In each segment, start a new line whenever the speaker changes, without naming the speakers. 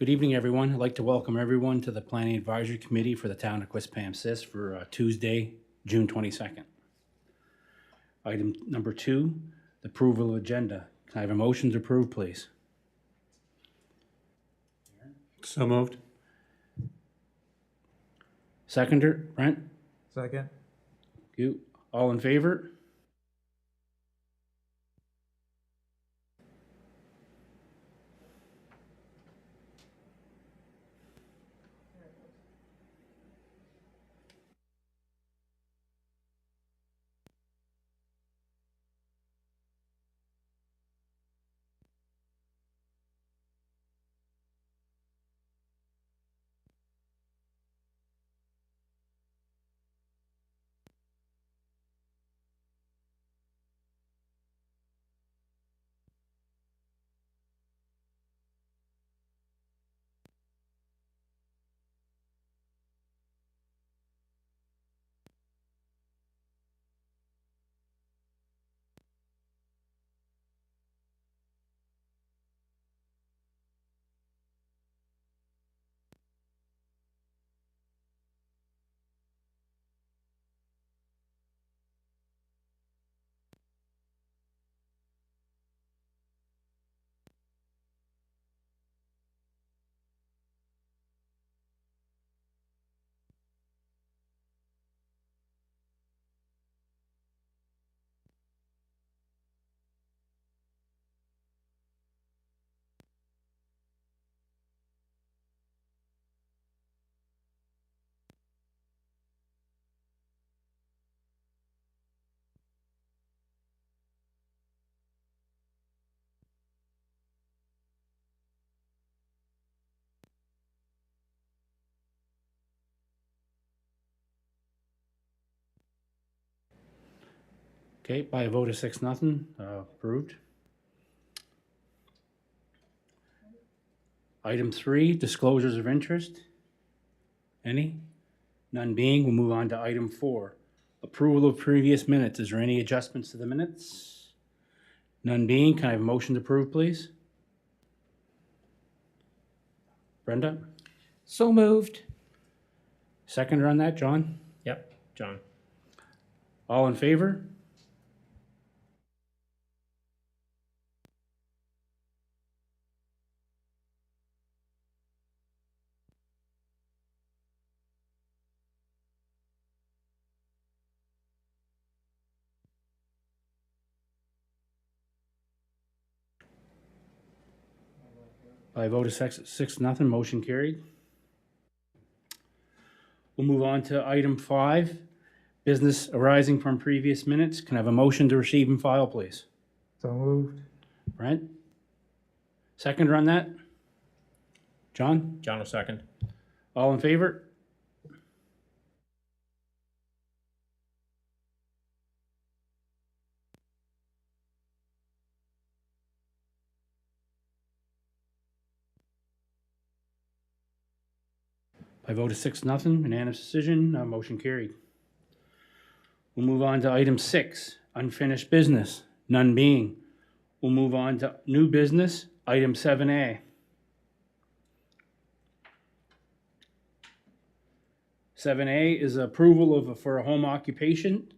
Good evening, everyone. I'd like to welcome everyone to the Planning Advisory Committee for the town of Quispamsis for Tuesday, June 22nd. Item number 2, the approval of agenda. Can I have a motion to approve, please?
So moved.
Seconder, Brent?
Second.
You. All in favor? Okay, by a vote of 6-0, approved. Item 3, disclosures of interest. Any? None being, we'll move on to item 4, approval of previous minutes. Is there any adjustments to the minutes? None being, can I have a motion to approve, please? Brenda?
So moved.
Seconder on that, John?
Yep. John.
All in favor? By a vote of 6-0, motion carried. We'll move on to item 5, business arising from previous minutes. Can I have a motion to receive and file, please?
So moved.
Brent? Seconder on that? John?
John will second.
All in favor? By a vote of 6-0, unanimous decision, motion carried. We'll move on to item 6, unfinished business, none being. We'll move on to new business, item 7A. 7A is approval for a home occupation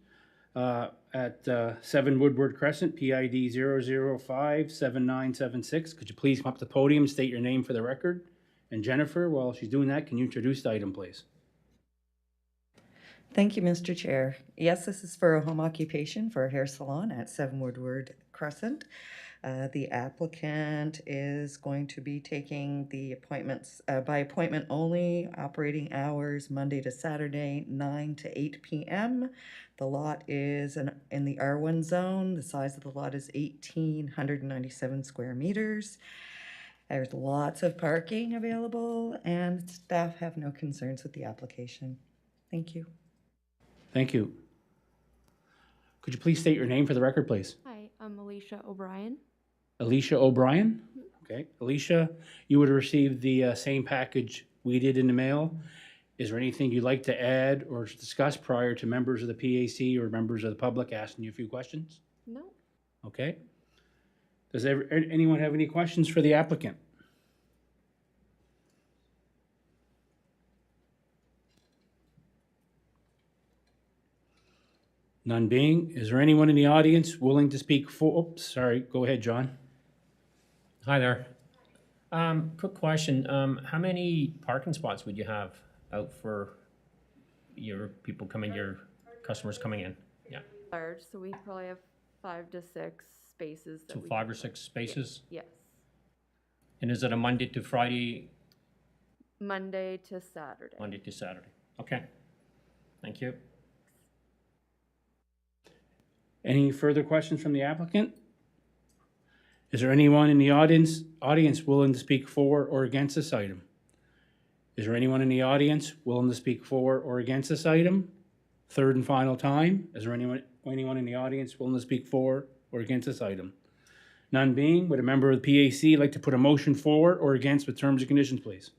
at 7 Woodward Crescent, PID 0057976. Could you please come up to the podium, state your name for the record? And Jennifer, while she's doing that, can you introduce the item, please?
Thank you, Mr. Chair. Yes, this is for a home occupation for a hair salon at 7 Woodward Crescent. The applicant is going to be taking the appointments by appointment only, operating hours Monday to Saturday, 9 to 8 p.m. The lot is in the R1 zone. The size of the lot is 1,897 square meters. There's lots of parking available, and staff have no concerns with the application. Thank you.
Thank you. Could you please state your name for the record, please?
Hi, I'm Alicia O'Brien.
Alicia O'Brien? Okay. Alicia, you would have received the same package we did in the mail. Is there anything you'd like to add or discuss prior to members of the PAC or members of the public asking you a few questions?
No.
Okay. Does anyone have any questions for the applicant? None being, is there anyone in the audience willing to speak for, oops, sorry, go ahead, John.
Hi there. Quick question. How many parking spots would you have out for your people coming, your customers coming in? Yeah.
Large, so we probably have 5 to 6 spaces.
So 5 or 6 spaces?
Yes.
And is it a Monday to Friday,
Monday to Saturday.
Monday to Saturday? Okay. Thank you.
Any further questions from the applicant? Is there anyone in the audience willing to speak for or against this item? Is there anyone in the audience willing to speak for or against this item? Third and final time, is there anyone in the audience willing to speak for or against this item? None being, would a member of the PAC like to put a motion for or against with terms and conditions, please?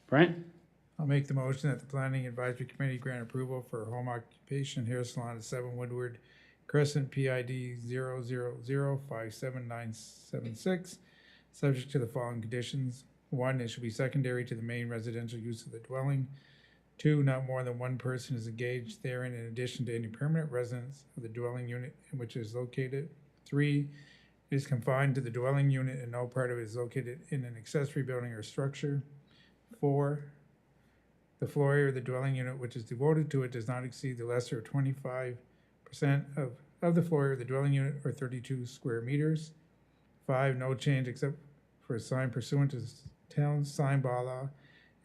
Brent?
I'll make the motion that the Planning Advisory Committee grant approval for home occupation hair salon at 7 Woodward Crescent, PID 000577976, subject to the following conditions. 1, it should be secondary to the main residential use of the dwelling. 2, not more than one person is engaged therein in addition to any permanent residence of the dwelling unit in which it is located. 3, it is confined to the dwelling unit and no part of it is located in an accessory building or structure. 4, the floor area of the dwelling unit which is devoted to it does not exceed the lesser of 25% of the floor area of the dwelling unit or 32 square meters. 5, no change except for a sign pursuant to town sign bylaw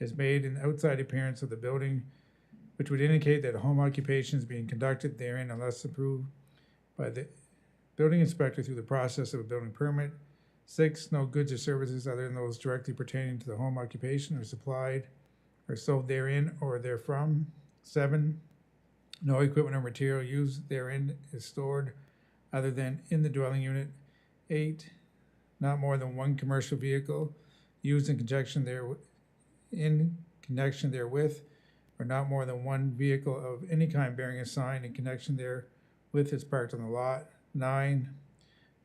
is made in the outside appearance of the building, which would indicate that a home occupation is being conducted therein unless approved by the building inspector through the process of a building permit. 6, no goods or services other than those directly pertaining to the home occupation are supplied or sold therein or therefrom. 7, no equipment or material used therein is stored other than in the dwelling unit. 8, not more than one commercial vehicle used in connection therewith, or not more than one vehicle of any kind bearing a sign in connection therewith is parked on the lot. 9,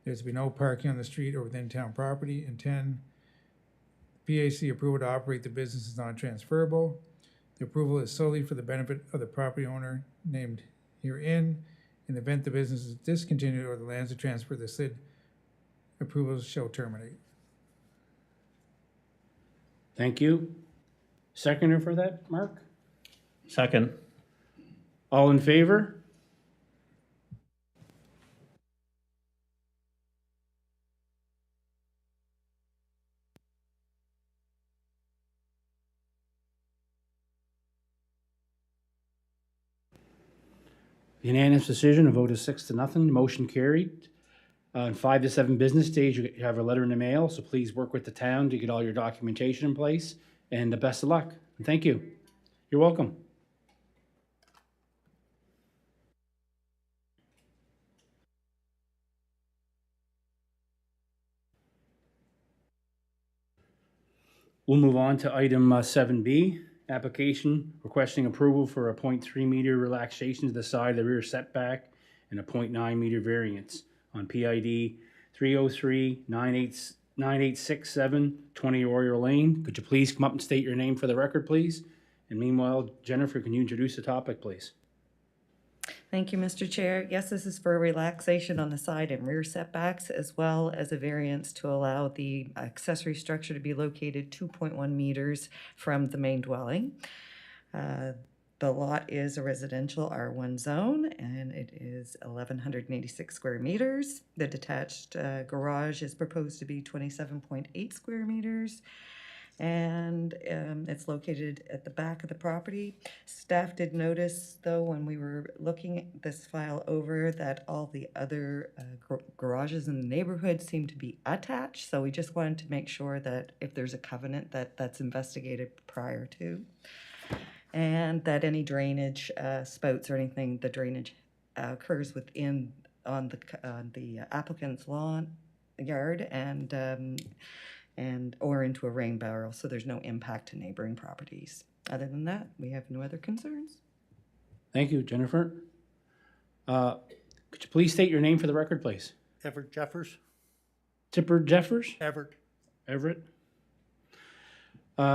there's to be no parking on the street or within town property. And 10, PAC approval to operate the business is non-transferable. The approval is solely for the benefit of the property owner named herein. In the event the business is discontinued or the lands are transferred, the said approvals shall terminate.
Thank you. Seconder for that, Mark?
Second.
All in favor? Unanimous decision, a vote of 6-0, motion carried. In 5 to 7 business days, you have a letter in the mail, so please work with the town to get all your documentation in place, and the best of luck. And thank you. You're welcome. We'll move on to item 7B, application requesting approval for a 0.3 meter relaxation to the side of the rear setback and a 0.9 meter variance on PID 303-9867 20 Oriole Lane. Could you please come up and state your name for the record, please? And meanwhile, Jennifer, can you introduce the topic, please?
Thank you, Mr. Chair. Yes, this is for a relaxation on the side and rear setbacks, as well as a variance to allow the accessory structure to be located 2.1 meters from the main dwelling. The lot is a residential R1 zone, and it is 1,186 square meters. The detached garage is proposed to be 27.8 square meters. And it's located at the back of the property. Staff did notice, though, when we were looking this file over, that all the other garages in the neighborhood seem to be attached. So we just wanted to make sure that if there's a covenant, that's investigated prior to. And that any drainage spouts or anything, the drainage occurs within on the applicant's lawn yard and or into a rain barrel, so there's no impact to neighboring properties. Other than that, we have no other concerns.
Thank you, Jennifer. Could you please state your name for the record, please?
Everett Jeffers.
Tipper Jeffers?
Everett.
Everett?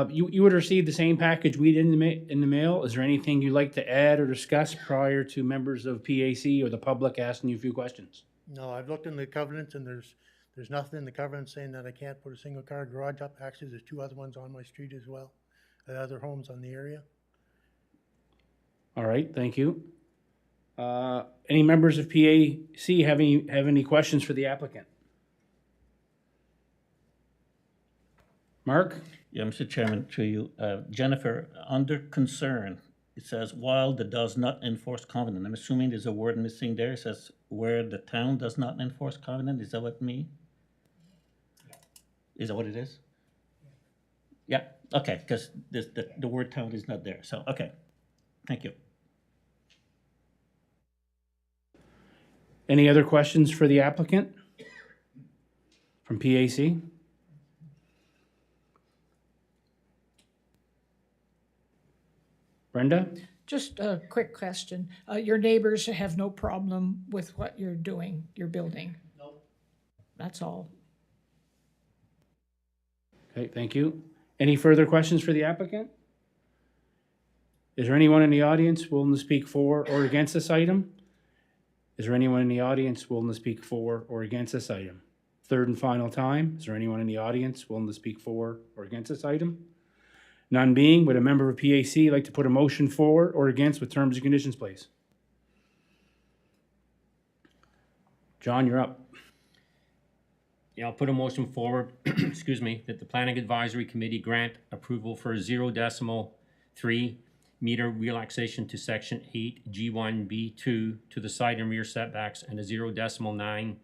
You would receive the same package we did in the mail. Is there anything you'd like to add or discuss prior to members of PAC or the public asking you a few questions?
No, I've looked in the covenants and there's nothing in the covenant saying that I can't put a single car garage up. Actually, there's 2 other ones on my street as well, at other homes on the area.
All right, thank you. Any members of PAC have any questions for the applicant? Mark?
Yeah, Mr. Chairman, through you, Jennifer, under concern, it says, while the does not enforce covenant. I'm assuming there's a word missing there. It says, where the town does not enforce covenant. Is that what it means? Is that what it is? Yeah, okay, because the word town is not there. So, okay, thank you.
Any other questions for the applicant from PAC? Brenda?
Just a quick question. Your neighbors have no problem with what you're doing, you're building? No. That's all.
Okay, thank you. Any further questions for the applicant? Is there anyone in the audience willing to speak for or against this item? Is there anyone in the audience willing to speak for or against this item? Third and final time, is there anyone in the audience willing to speak for or against this item? None being, would a member of PAC like to put a motion for or against with terms and conditions, please? John, you're up.
Yeah, I'll put a motion forward, excuse me, that the Planning Advisory Committee grant approval for a 0.3 meter relaxation to section 8 G1B2 to the side and rear setbacks and a 0.9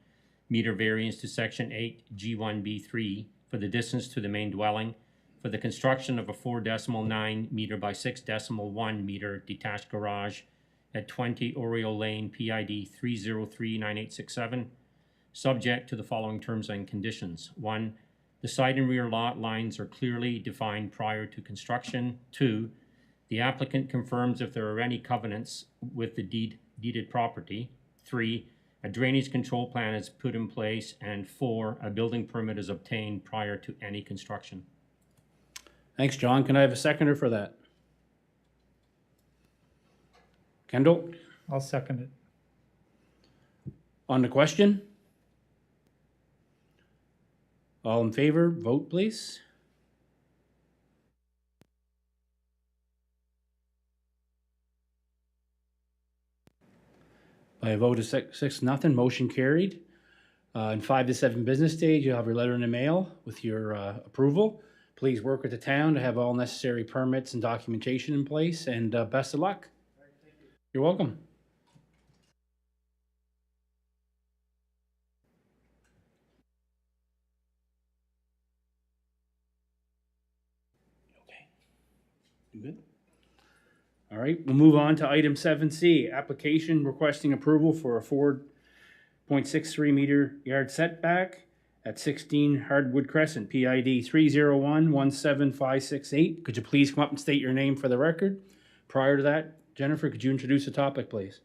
meter variance to section 8 G1B3 for the distance to the main dwelling for the construction of a 4.9 meter by 6.1 meter detached garage at 20 Oriole Lane, PID 3039867, subject to the following terms and conditions. 1, the side and rear lot lines are clearly defined prior to construction. 2, the applicant confirms if there are any covenants with the deeded property. 3, a drainage control plan is put in place. And 4, a building permit is obtained prior to any construction.
Thanks, John. Can I have a seconder for that? Kendall?
I'll second it.
On the question? All in favor, vote please. By a vote of 6-0, motion carried. In 5 to 7 business days, you'll have your letter in the mail with your approval. Please work with the town to have all necessary permits and documentation in place, and best of luck. You're welcome. Okay. You good? All right, we'll move on to item 7C, application requesting approval for a 4.63 meter yard setback at 16 Hardwood Crescent, PID 301-17568. Could you please come up and state your name for the record? Prior to that, Jennifer, could you introduce the topic, please?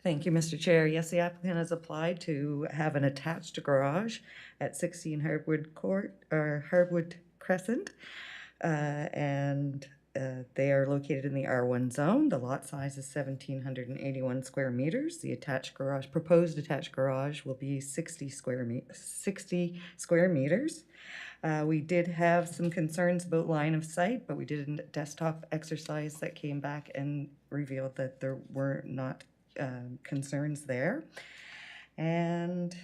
Thank you, Mr. Chair. Yes, the applicant has applied to have an attached garage at 16 Hardwood Crescent. They are located in the R1 zone. The lot size is 1,781 square meters. The proposed attached garage will be 60 square meters. We did have some concerns about line of sight, but we did a desktop exercise that came back and revealed that there were not concerns there. And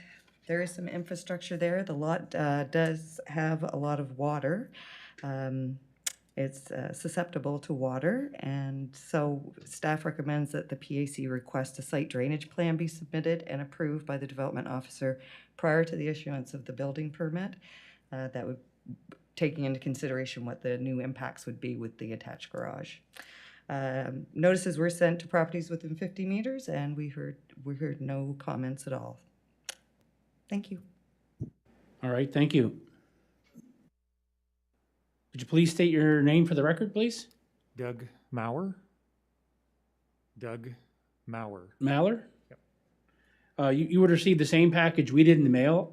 there is some infrastructure there. The lot does have a lot of water. It's susceptible to water, and so staff recommends that the PAC request a site drainage plan be submitted and approved by the development officer prior to the issuance of the building permit. That would taking into consideration what the new impacts would be with the attached garage. Notices were sent to properties within 50 meters, and we heard no comments at all. Thank you.
All right, thank you. Could you please state your name for the record, please?
Doug Maurer. Doug Maurer.
Maller?
Yep.
You would receive the same package we did in the mail.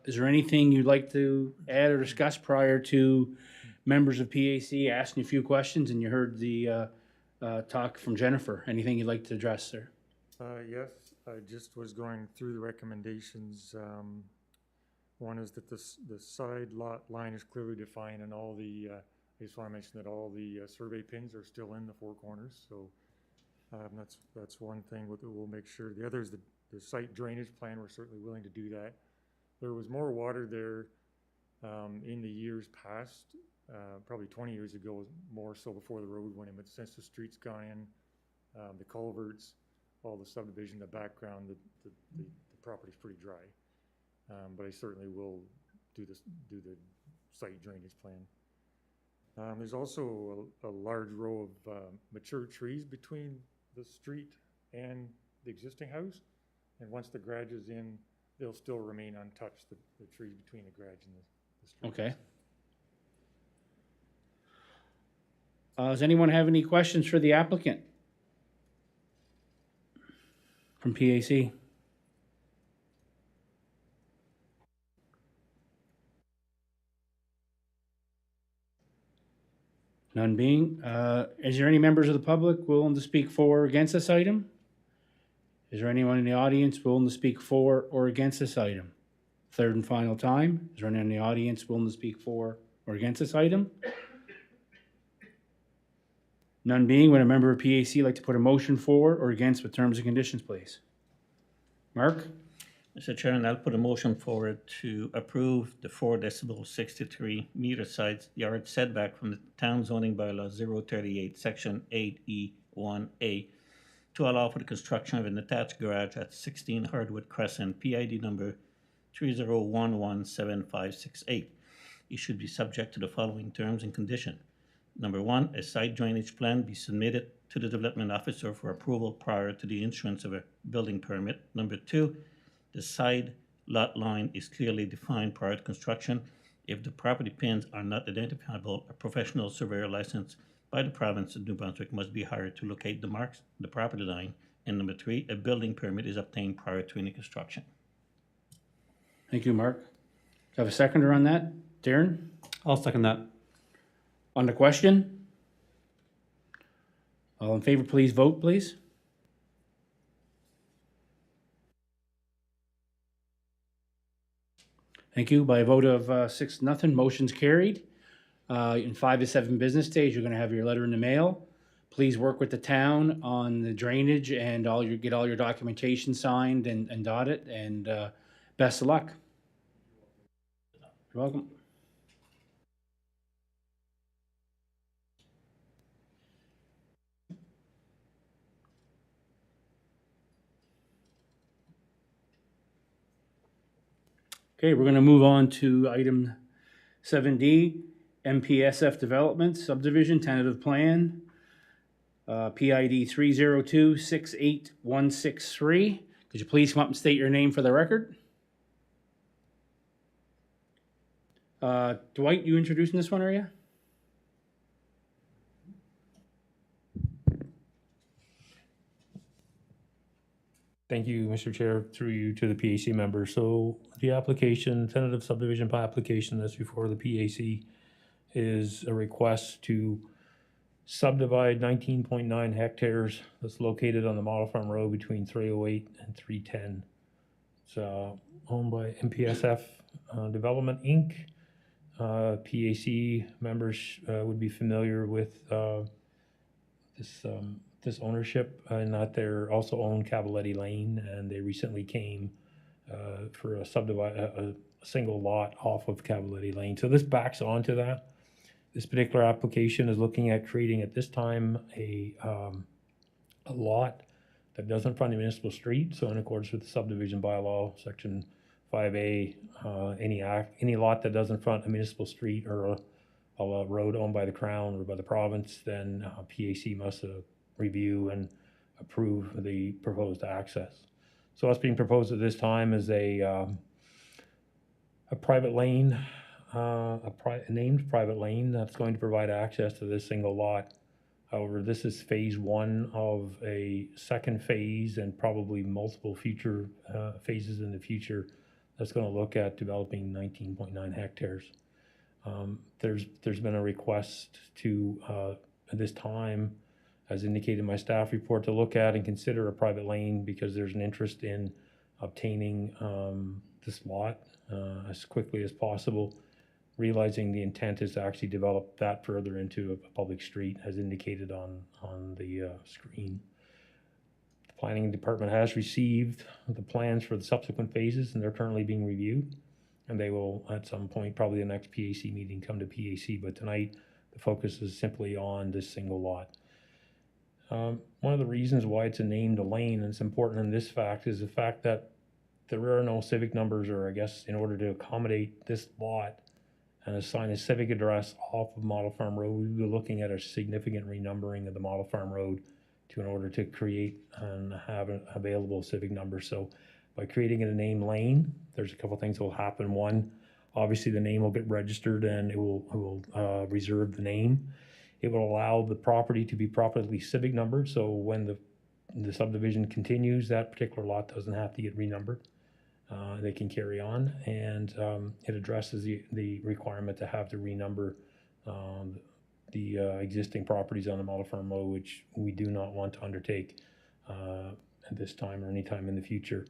Is there anything you'd like to add or discuss prior to members of PAC asking a few questions? And you heard the talk from Jennifer. Anything you'd like to address, sir?
Yes, I just was going through the recommendations. One is that the side lot line is clearly defined and all the, I just want to mention that all the survey pins are still in the four corners. So that's one thing that we'll make sure. The other is the site drainage plan. We're certainly willing to do that. There was more water there in the years past, probably 20 years ago, more so before the road went in. But since the street's gone in, the culverts, all the subdivision, the background, the property's pretty dry. But I certainly will do the site drainage plan. There's also a large row of mature trees between the street and the existing house. And once the garage is in, they'll still remain untouched, the trees between the garage and the street.
Okay. Does anyone have any questions for the applicant from PAC? None being. Is there any members of the public willing to speak for or against this item? Is there anyone in the audience willing to speak for or against this item? Third and final time. Is there anyone in the audience willing to speak for or against this item? None being. Would a member of PAC like to put a motion for or against with terms and conditions, please? Mark?
Mr. Chairman, I'll put a motion forward to approve the 4 decibel 63 meter side yard setback from the town zoning bylaw 038, section 8E1A to allow for the construction of an attached garage at 16 Hardwood Crescent, PID number 30117568. It should be subject to the following terms and conditions. Number 1, a site drainage plan be submitted to the development officer for approval prior to the issuance of a building permit. Number 2, the side lot line is clearly defined prior to construction. If the property pins are not identifiable, a professional surveyor licensed by the province of New Brunswick must be hired to locate the marks, the property line. And number 3, a building permit is obtained prior to any construction.
Thank you, Mark. Do you have a seconder on that? Darren?
I'll second that.
On the question? All in favor, please vote, please. Thank you. By a vote of 6-0, motion's carried. In 5 to 7 business days, you're going to have your letter in the mail. Please work with the town on the drainage and get all your documentation signed and dotted. And best of luck. You're welcome. Okay, we're going to move on to item 7D, MPSF Development Subdivision Tentative Plan, PID 302-68163. Could you please come up and state your name for the record? Dwight, you introducing this one, are you?
Thank you, Mr. Chair, through you to the PAC member. So the application, tentative subdivision application that's before the PAC is a request to subdivide 19.9 hectares that's located on the Model Farm Road between 308 and 310. It's owned by MPSF Development, Inc. PAC members would be familiar with this ownership, and that they're also own Cavaletti Lane, and they recently came for a single lot off of Cavaletti Lane. So this backs onto that. This particular application is looking at creating at this time a lot that doesn't front a municipal street. So in accordance with the subdivision bylaw, section 5A, any lot that doesn't front a municipal street or a road owned by the Crown or by the province, then PAC must review and approve the proposed access. So what's being proposed at this time is a private lane, named private lane that's going to provide access to this single lot However, this is phase one of a second phase and probably multiple future phases in the future that's going to look at developing 19.9 hectares. There's been a request to, at this time, as indicated in my staff report, to look at and consider a private lane because there's an interest in obtaining this lot as quickly as possible, realizing the intent is to actually develop that further into a public street as indicated on the screen. The planning department has received the plans for the subsequent phases and they're currently being reviewed. And they will, at some point, probably the next PAC meeting, come to PAC. But tonight, the focus is simply on this single lot. One of the reasons why it's a named lane, and it's important in this fact, is the fact that there are no civic numbers, or I guess in order to accommodate this lot and assign a civic address off of Model Farm Road, we'll be looking at a significant renumbering of the Model Farm Road in order to create and have an available civic number. So by creating a named lane, there's a couple things that will happen. One, obviously the name will get registered and it will reserve the name. It will allow the property to be properly civic numbered, so when the subdivision continues, that particular lot doesn't have to get renumbered. They can carry on, and it addresses the requirement to have to renumber the existing properties on the Model Farm Road, which we do not want to undertake at this time or any time in the future,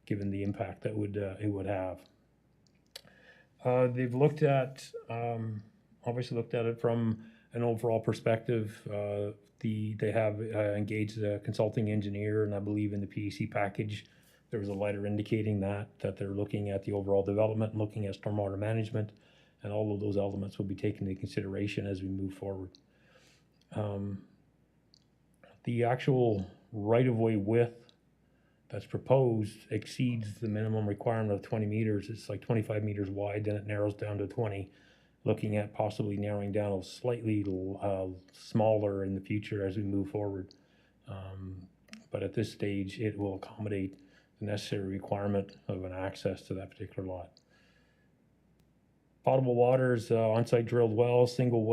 given the impact that it would have. They've looked at, obviously looked at it from an overall perspective. They have engaged a consulting engineer, and I believe in the PAC package, there was a letter indicating that they're looking at the overall development, looking at stormwater management, and all of those elements will be taken into consideration as we move forward. The actual right-of-way width that's proposed exceeds the minimum requirement of 20 meters. It's like 25 meters wide, then it narrows down to 20, looking at possibly narrowing down slightly smaller in the future as we move forward. But at this stage, it will accommodate the necessary requirement of an access to that particular lot. Potable water is on-site drilled well, single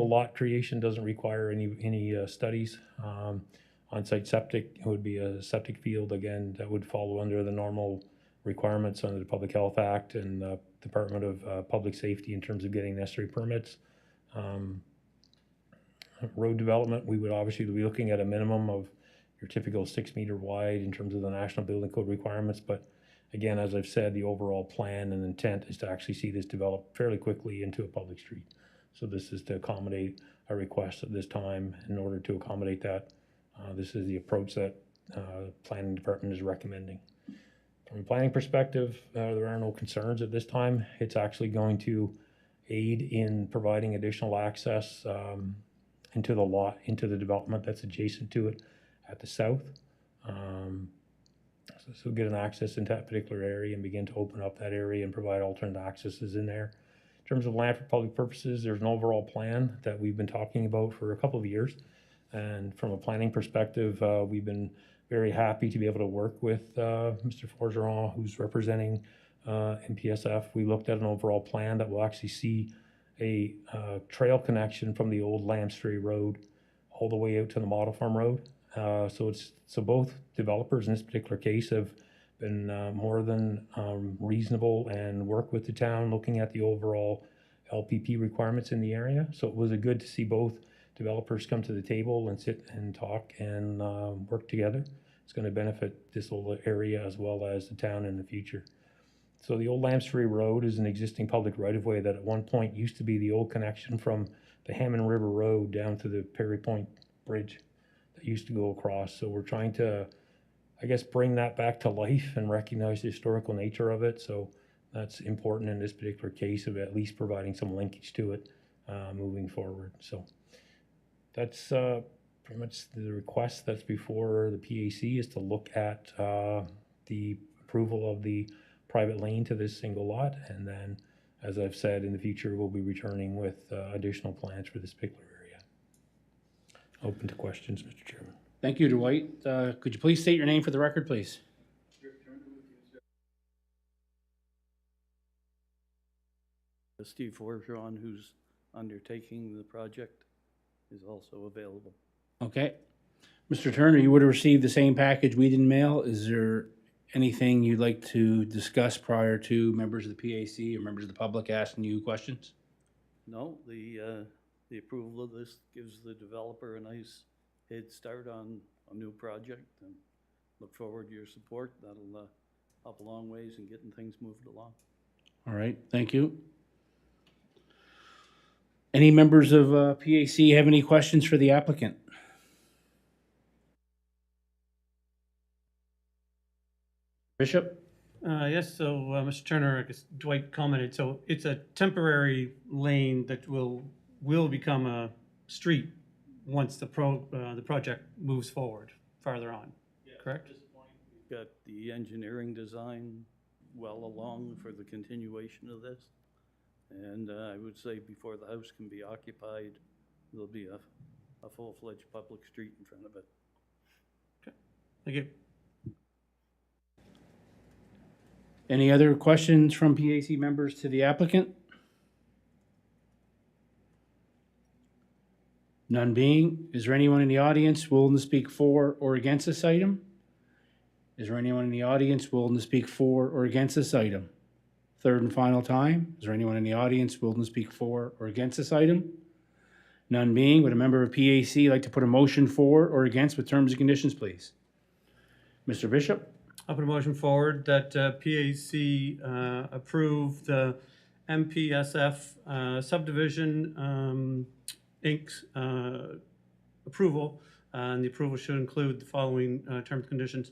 lot creation doesn't require any studies. On-site septic would be a septic field, again, that would follow under the normal requirements under the Public Health Act and Department of Public Safety in terms of getting necessary permits. Road development, we would obviously be looking at a minimum of your typical 6 meter wide in terms of the National Building Code requirements. But again, as I've said, the overall plan and intent is to actually see this develop fairly quickly into a public street. So this is to accommodate a request at this time. In order to accommodate that, this is the approach that planning department is recommending. From a planning perspective, there are no concerns at this time. It's actually going to aid in providing additional access into the lot, into the development that's adjacent to it at the south. So get an access into that particular area and begin to open up that area and provide alternate accesses in there. In terms of land for public purposes, there's an overall plan that we've been talking about for a couple of years. And from a planning perspective, we've been very happy to be able to work with Mr. Forgeron, who's representing MPSF. We looked at an overall plan that will actually see a trail connection from the old Lambs Ferry Road all the way out to the Model Farm Road. So both developers in this particular case have been more than reasonable and work with the town looking at the overall LPP requirements in the area. So it was good to see both developers come to the table and sit and talk and work together. It's going to benefit this whole area as well as the town in the future. So the old Lambs Ferry Road is an existing public right-of-way that at one point used to be the old connection from the Hammond River Road down to the Perry Point Bridge that used to go across. So we're trying to, I guess, bring that back to life and recognize the historical nature of it. So that's important in this particular case of at least providing some linkage to it moving forward. So that's pretty much the request that's before the PAC, is to look at the approval of the private lane to this single lot. And then, as I've said, in the future, we'll be returning with additional plans for this particular area. Open to questions, Mr. Chairman.
Thank you, Dwight. Could you please state your name for the record, please?
Steve Forgeron, who's undertaking the project. is also available.
Okay. Mr. Turner, you would have received the same package we didn't mail. Is there anything you'd like to discuss prior to members of the PAC or members of the public asking you questions?
No, the approval of this gives the developer a nice head start on a new project, and look forward to your support. That'll help a long ways in getting things moved along.
All right, thank you. Any members of PAC have any questions for the applicant? Bishop?
Yes, so, Mr. Turner, I guess Dwight commented, so it's a temporary lane that will become a street once the project moves forward farther on, correct?
At this point, we've got the engineering design well along for the continuation of this. And I would say before the house can be occupied, there'll be a full-fledged public street in front of it.
Thank you.
Any other questions from PAC members to the applicant? None being, is there anyone in the audience willing to speak for or against this item? Is there anyone in the audience willing to speak for or against this item? Third and final time, is there anyone in the audience willing to speak for or against this item? None being, would a member of PAC like to put a motion for or against with terms and conditions, please? Mr. Bishop?
I'll put a motion forward that PAC approve the MPSF subdivision Inc.'s approval, and the approval should include the following terms and conditions.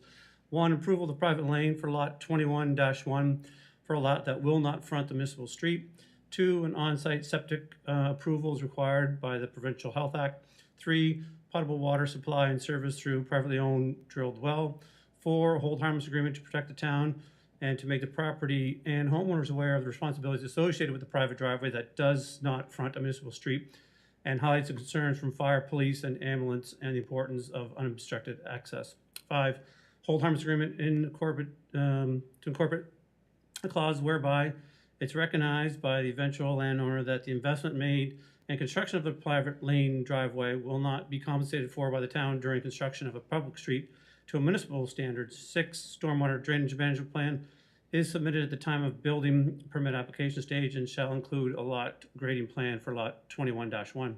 1, approval of the private lane for lot 21-1 for a lot that will not front the municipal street. 2, an on-site septic approval is required by the Provincial Health Act. 3, potable water supply and service through privately owned drilled well. 4, hold harmless agreement to protect the town and to make the property and homeowners aware of the responsibilities associated with the private driveway that does not front a municipal street, and highlights the concerns from fire, police, and ambulance and the importance of unobstructed access. 5, hold harmless agreement to incorporate a clause whereby it's recognized by the eventual landowner that the investment made and construction of the private lane driveway will not be compensated for by the town during construction of a public street to a municipal standard. 6, stormwater drainage management plan is submitted at the time of building permit application stage and shall include a lot grading plan for lot 21-1.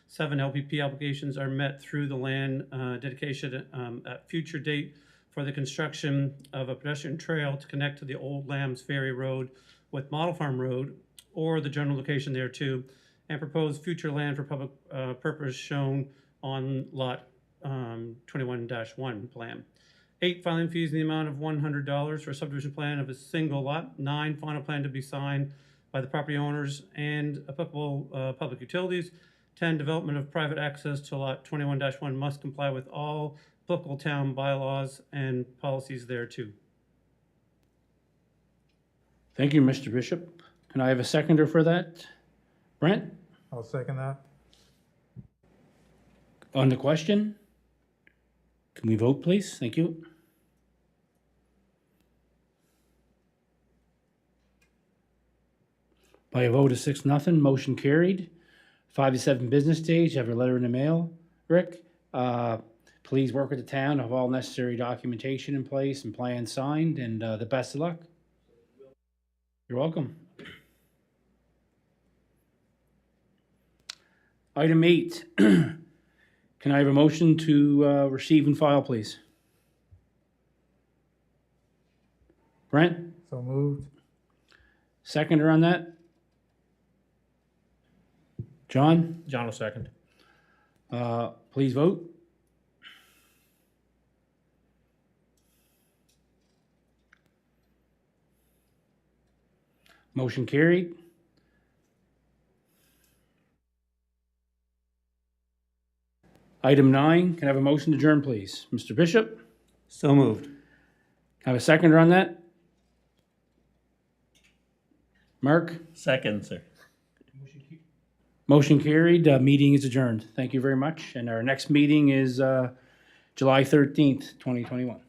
7, LPP applications are met through the land dedication at future date for the construction of a pedestrian trail to connect to the Old Lambs Ferry Road with Model Farm Road or the general location there too, and propose future land for public purpose shown on lot 21-1 plan. 8, filing fees in the amount of $100 for a subdivision plan of a single lot. 9, final plan to be signed by the property owners and applicable public utilities. 10, development of private access to lot 21-1 must comply with all applicable town bylaws and policies there too.
Thank you, Mr. Bishop. Can I have a seconder for that? Brent?
I'll second that.
On the question? Can we vote, please? Thank you. By a vote of 6-0, motion carried. 5 to 7 business days, you have your letter in the mail, Rick. Please work with the town, have all necessary documentation in place and plans signed, and the best of luck. You're welcome. Item 8. Can I have a motion to receive and file, please? Brent?
So moved.
Seconder on that? John?
John will second.
Please vote. Motion carried. Item 9, can I have a motion to adjourn, please? Mr. Bishop?
So moved.
Can I have a seconder on that? Mark?
Second, sir.
Motion carried. Meeting is adjourned. Thank you very much. And our next meeting is July 13th, 2021.